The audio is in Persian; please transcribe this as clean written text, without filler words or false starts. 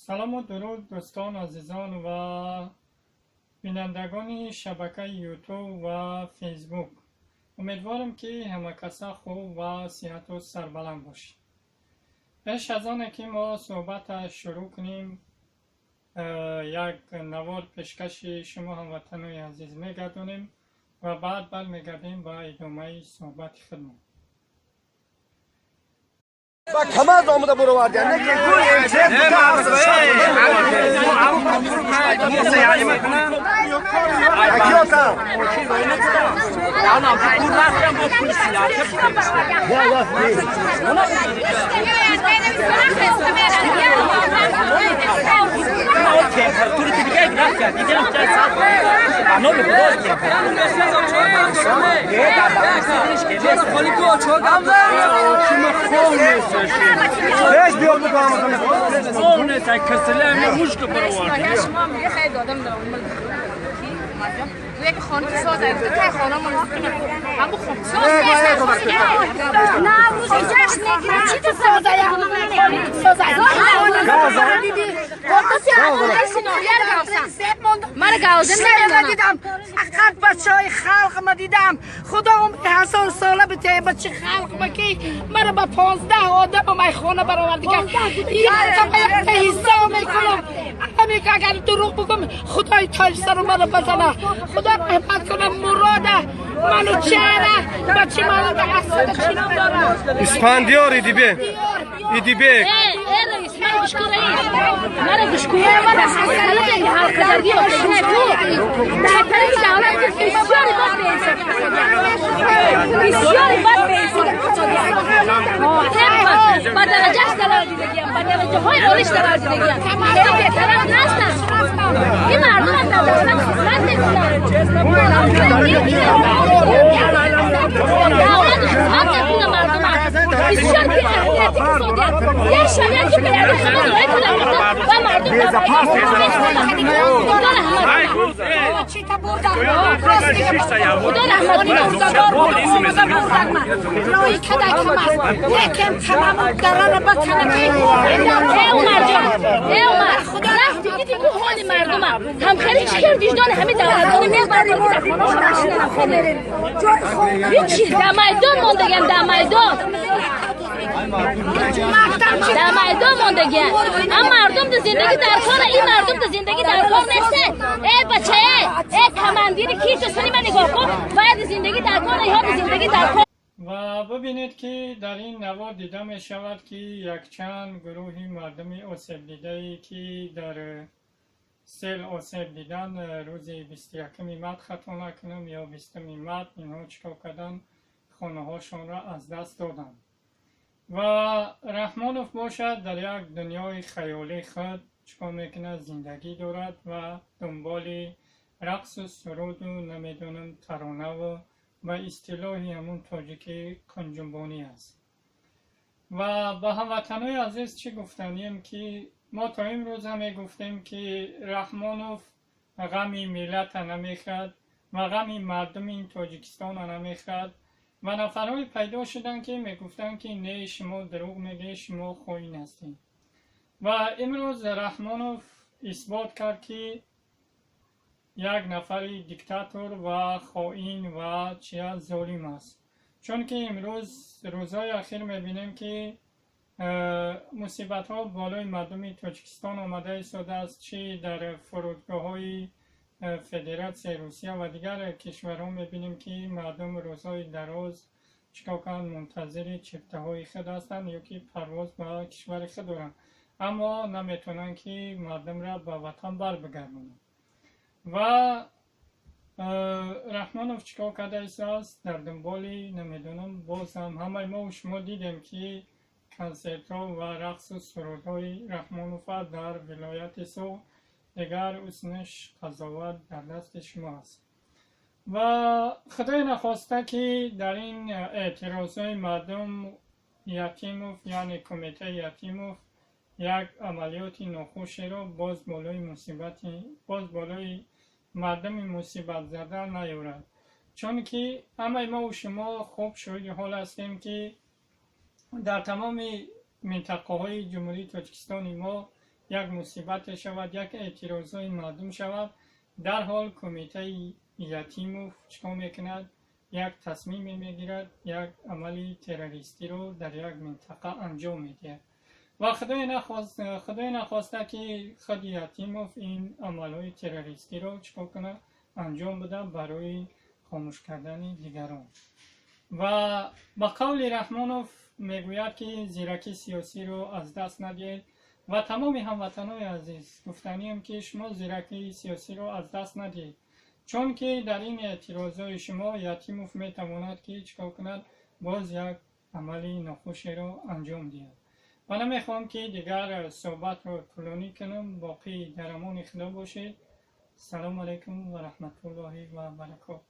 سلام و درود دوستان عزیزان و بینندگان شبکه یوتیوب و فیسبوک. امیدوارم که همه کسا خوب و صحت و سربلند باشید. پیش از آن که ما صحبت شروع کنیم یک نوار پیشکش شما هموطنان عزیز میگردونیم و بعد میگردیم با ادامه صحبت خودمون. با کمال آمده برو واردن نه که گوی چه ليش بيوم بقامة اون تکسلم مشکل برآورد. شما میگه خیلی دادم به اون یک خانه ساز است که خانه ما هم بخوام ساز نه روز جشن میگیرن چی تو ساز ساز من گاوزن دیدم فقط بچهای خلق ما دیدم خدا عمر هزار ساله بده بچه خلق ما که من با 15 آدم ما خانه برآورد کرد یک حساب میکنم همین که اگر دروغ بگم خدای تاج سر من بزنه خدا رحمت کنه مراد منو چهره بچه من در اصل چینم دارم اسفندیار ایدی به من بشکوه من حسنه حال کردی و شنه در طریق دولت بسیاری بد بسیاری بد با درجهش دلار دیدگیم با درجه های خودش دلار دیدگیم خیلی بهترم نستن این مردم هم در دولت خدمت میکنن دولت خدمت نکنه مردم بسیار بی اهمیتی اقتصادی یه شریعت که بیرده همه دوره کنه و مردم چی تا بردن خدا رحمت روی کدک ما لیکن تمام دران بکنه که عمر جان عمر خدا رفتی دیدی که حال مردم هم خیلی چیکار وجدان همه دولتان هیچی در میدان موندگم در میدان موندگم هم مردم در زندگی در کار این مردم در زندگی در کار نیسته ای بچه ای کماندیر کی تو سنی من نگاه کن باید زندگی در کار یا در زندگی در کار. و ببینید که در این نوار دیده می شود که یک چند گروهی مردم آسیب دیده که در سیل آسیب دیدن روز 21 مارس خطا نکنم یا 20 مارس اینها چکار کردن خانه هاشون را از دست دادن و رحمانوف باشد در یک دنیای خیالی خود چکار میکنه زندگی دارد و دنبال رقص و سرود و نمیدونم ترانه و اصطلاحی همون تاجیکی کنجنبانی است و به هموطنای عزیز چی گفتنیم که ما تا امروز همه گفتیم که رحمانوف غمی ملت نمیخواد و غمی مردم این تاجیکستان نمیخواد و نفرهای پیدا شدن که میگفتن که نه شما دروغ میگه شما خائن هستین و امروز رحمانوف اثبات کرد که یک نفر دیکتاتور و خائن و چیا ظالم است چون که امروز روزهای اخیر میبینیم که مصیبت ها بالای مردم تاجیکستان آمده ایستاده است چه در فرودگاه های فدراسیون روسیه و دیگر کشورها میبینیم که مردم روزهای دراز چکاکان منتظر چفته های خود هستند یا که پرواز به کشور خود دارند اما نمیتونن که مردم را به وطن بر بگردونند و رحمانوف چکار کرده است در دنبال نمیدونم باز هم همه ما و شما دیدیم که کنسرت ها و رقص و سرود های رحمانوف در ولایت سو دیگر اسمش قضاوت در دست شما است و خدای نخواسته که در این اعتراض های مردم یتیموف یعنی کمیته یتیموف یک عملیات ناخوشی را باز بالای مردم مصیبت زده نیاورد چون که همه ما و شما خوب شاهد حال هستیم که در تمام منطقه های جمهوری تاجیکستان ما یک مصیبت شود، یک اعتراضای مردم شود، در حال کمیته یتیموف چکار میکند؟ یک تصمیم میگیرد، یک عملی تروریستی رو در یک منطقه انجام میده و خدای نخواسته که خود یتیموف این عملهای تروریستی رو چکار کنه؟ انجام بده برای خاموش کردن دیگران. و با قول رحمانوف میگوید که زیرکی سیاسی رو از دست ندید و تمام هموطنان عزیز گفتنیم که شما زیرکی سیاسی رو از دست ندید، چون که در این اعتراضای شما یتیموف میتواند که چکار کند؟ باز یک عملی ناخوشی رو انجام دهد. و نمیخوام که دیگر صحبت رو طولانی کنم، باقی در امان خدا باشید. سلام علیکم و رحمت الله و برکاته.